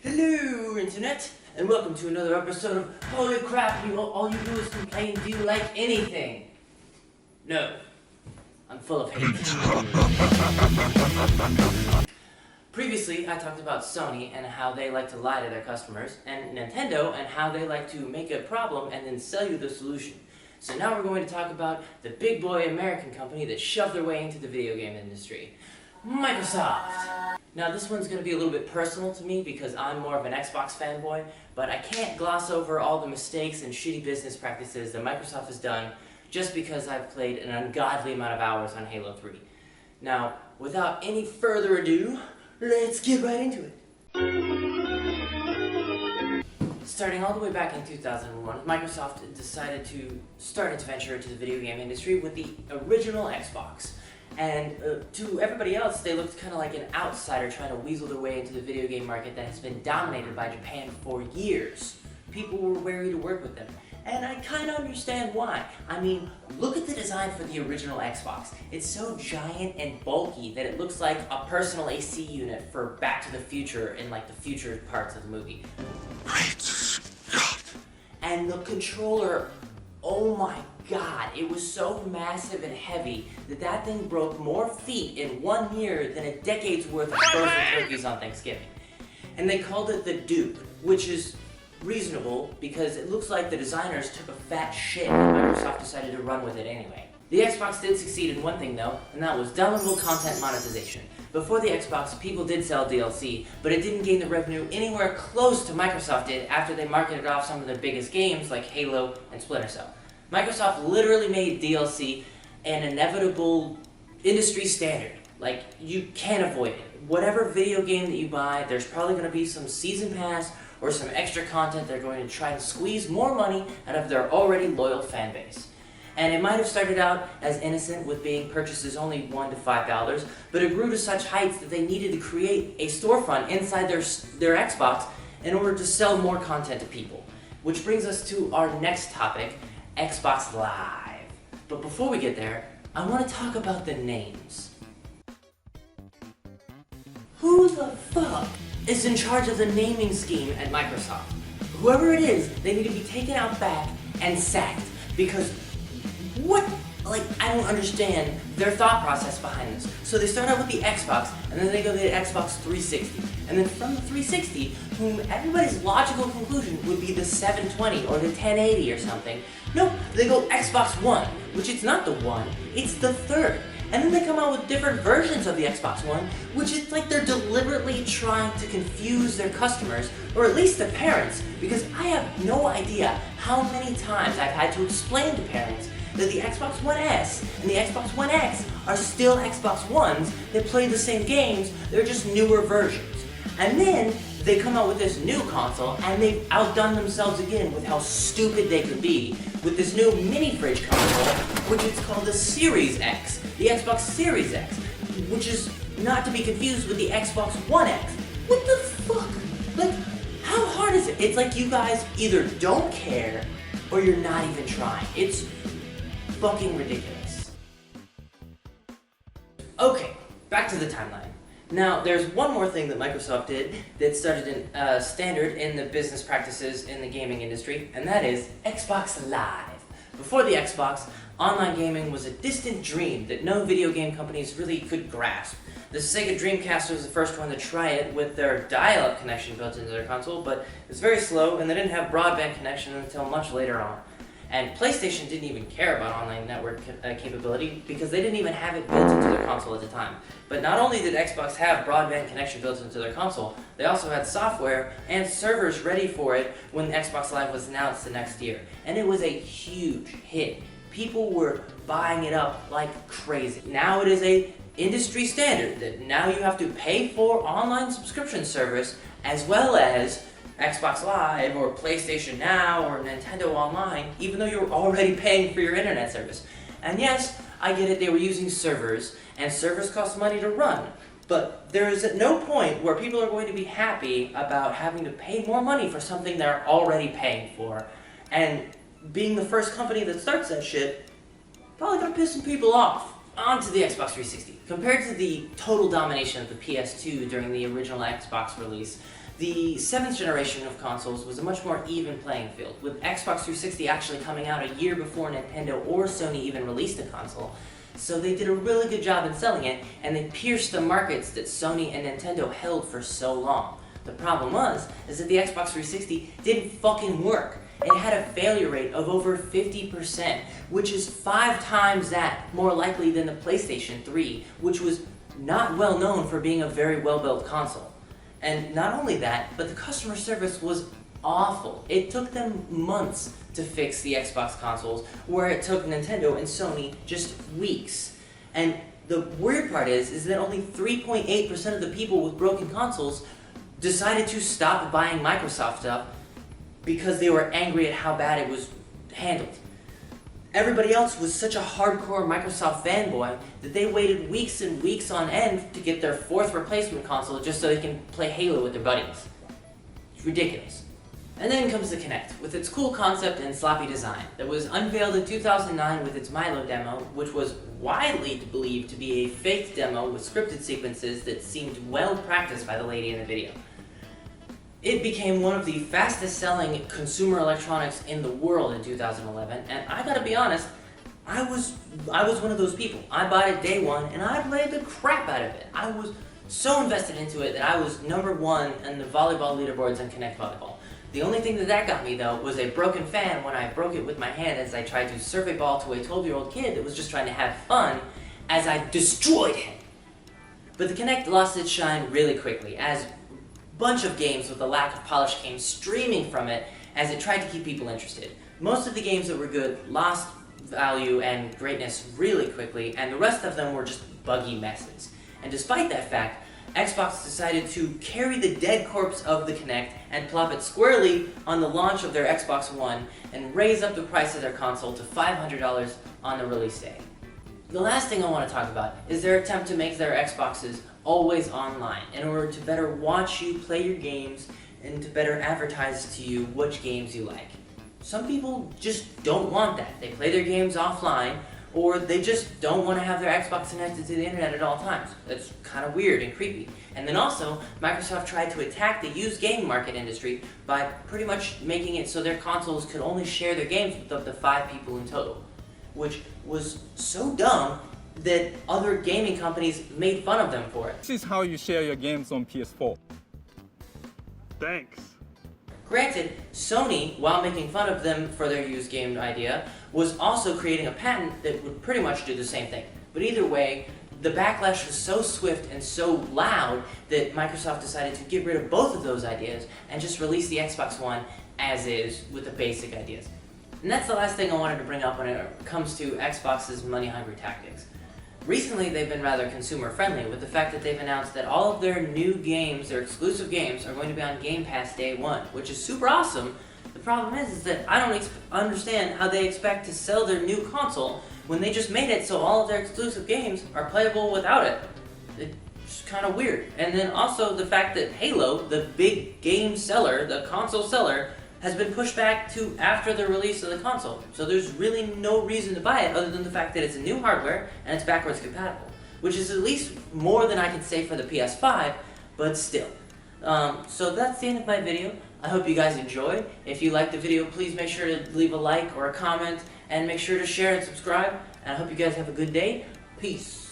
Hello, Internet, and welcome to another episode of Holy Crap, all you do is complain. Do you like anything? No. I'm full of hate. Previously, I talked about Sony and how they like to lie to their customers, and Nintendo and how they like to make a problem and then sell you the solution. So now we're going to talk about the big boy American company that shoved their way into the video game industry. Microsoft! Now this one's going to be a little bit personal to me because I'm more of an Xbox fanboy, but I can't gloss over all the mistakes and shitty business practices that Microsoft has done just because I've played an ungodly amount of hours on Halo 3. Now, without any further ado, let's get right into it. Starting all the way back in 2001, Microsoft decided to start its venture into the video game industry with the original Xbox. And to everybody else, they looked kind of like an outsider trying to weasel their way into the video game market that has been dominated by Japan for years. People were wary to work with them. And I kind of understand why. I mean, look at the design for the original Xbox. It's so giant and bulky that it looks like a personal AC unit for Back to the Future in like the future parts of the movie. Great Scott! And the controller, oh my God, it was so massive and heavy that thing broke more feet in 1 year than a decade's worth of frozen turkeys on Thanksgiving. And they called it the Duke, which is reasonable because it looks like the designers took a fat shit and Microsoft decided to run with it anyway. The Xbox did succeed in one thing though, and that was downloadable content monetization. Before the Xbox, people did sell DLC, but it didn't gain the revenue anywhere close to Microsoft did after they marketed off some of their biggest games like Halo and Splinter Cell. Microsoft literally made DLC an inevitable industry standard. Like, you can't avoid it. Whatever video game that you buy, there's probably going to be some season pass or some extra content they're going to try and squeeze more money out of their already loyal fan base. And it might have started out as innocent with being purchases only $1 to $5, but it grew to such heights that they needed to create a storefront inside their Xbox in order to sell more content to people. Which brings us to our next topic, Xbox Live. But before we get there, I want to talk about the names. Who the fuck is in charge of the naming scheme at Microsoft? Whoever it is, they need to be taken out back and sacked. Because what? Like, I don't understand their thought process behind this. So they start out with the Xbox, and then they go to the Xbox 360. And then from the 360, whom everybody's logical conclusion would be the 720 or the 1080 or something. Nope, they go Xbox One, which it's not the one, it's the third. And then they come out with different versions of the Xbox One, which it's like they're deliberately trying to confuse their customers, or at least the parents, because I have no idea how many times I've had to explain to parents that the Xbox One S and the Xbox One X are still Xbox Ones that play the same games, they're just newer versions. And then they come out with this new console and they've outdone themselves again with how stupid they could be with this new mini fridge console, which is called the Series X, the Xbox Series X, which is not to be confused with the Xbox One X. What the fuck? Like, how hard is it? It's like you guys either don't care or you're not even trying. It's fucking ridiculous. Okay, back to the timeline. Now, there's one more thing that Microsoft did that started a standard in the business practices in the gaming industry, and that is Xbox Live. Before the Xbox, online gaming was a distant dream that no video game companies really could grasp. The Sega Dreamcast was the first one to try it with their dial-up connection built into their console, but it was very slow and they didn't have broadband connection until much later on. And PlayStation didn't even care about online network capability because they didn't even have it built into their console at the time. But not only did Xbox have broadband connection built into their console, they also had software and servers ready for it when Xbox Live was announced the next year. And it was a huge hit. People were buying it up like crazy. Now it is a industry standard that now you have to pay for online subscription service as well as Xbox Live or PlayStation Now or Nintendo Online, even though you're already paying for your internet service. And yes, I get it, they were using servers, and servers cost money to run. But there is at no point where people are going to be happy about having to pay more money for something they're already paying for. And being the first company that starts that shit, probably gonna piss some people off. On to the Xbox 360. Compared to the total domination of the PS2 during the original Xbox release, The 7th generation of consoles was a much more even playing field, with Xbox 360 actually coming out a year before Nintendo or Sony even released a console. So they did a really good job in selling it, and they pierced the markets that Sony and Nintendo held for so long. The problem is that the Xbox 360 didn't fucking work. It had a failure rate of over 50%, which is 5 times that more likely than the PlayStation 3, which was not well known for being a very well-built console. And not only that, but the customer service was awful. It took them months to fix the Xbox consoles, where it took Nintendo and Sony just weeks. And the weird part is that only 3.8% of the people with broken consoles decided to stop buying Microsoft stuff because they were angry at how bad it was handled. Everybody else was such a hardcore Microsoft fanboy that they waited weeks and weeks on end to get their 4th replacement console just so they can play Halo with their buddies. It's ridiculous. And then comes the Kinect, with its cool concept and sloppy design, that was unveiled in 2009 with its Milo demo, which was widely believed to be a faked demo with scripted sequences that seemed well practiced by the lady in the video. It became one of the fastest selling consumer electronics in the world in 2011, and I gotta be honest, I was one of those people. I bought it day one, and I played the crap out of it. I was so invested into it that I was #1 in the volleyball leaderboards on Kinect Volleyball. The only thing that got me, though, was a broken fan when I broke it with my hand as I tried to serve a ball to a 12-year-old kid that was just trying to have fun as I destroyed him. But the Kinect lost its shine really quickly, as a bunch of games with a lack of polish came streaming from it as it tried to keep people interested. Most of the games that were good lost value and greatness really quickly, and the rest of them were just buggy messes. And despite that fact, Xbox decided to carry the dead corpse of the Kinect and plop it squarely on the launch of their Xbox One and raise up the price of their console to $500 on the release day. The last thing I want to talk about is their attempt to make their Xboxes always online in order to better watch you play your games and to better advertise to you which games you like. Some people just don't want that. They play their games offline, or they just don't want to have their Xbox connected to the internet at all times. That's kind of weird and creepy. And then also, Microsoft tried to attack the used game market industry by pretty much making it so their consoles could only share their games with up to 5 people in total, which was so dumb that other gaming companies made fun of them for it. This is how you share your games on PS4. Thanks. Granted, Sony, while making fun of them for their used game idea, was also creating a patent that would pretty much do the same thing. But either way, the backlash was so swift and so loud that Microsoft decided to get rid of both of those ideas and just release the Xbox One as is with the basic ideas. And that's the last thing I wanted to bring up when it comes to Xbox's money-hungry tactics. Recently, they've been rather consumer-friendly with the fact that they've announced that all of their new games, their exclusive games, are going to be on Game Pass day one, which is super awesome. The problem is that I don't understand how they expect to sell their new console when they just made it so all of their exclusive games are playable without it. It's kind of weird. And then also the fact that Halo, the big game seller, the console seller, has been pushed back to after the release of the console. So there's really no reason to buy it other than the fact that it's a new hardware and it's backwards compatible, which is at least more than I can say for the PS5, but still. So that's the end of my video. I hope you guys enjoyed. If you liked the video, please make sure to leave a like or a comment and make sure to share and subscribe. And I hope you guys have a good day. Peace.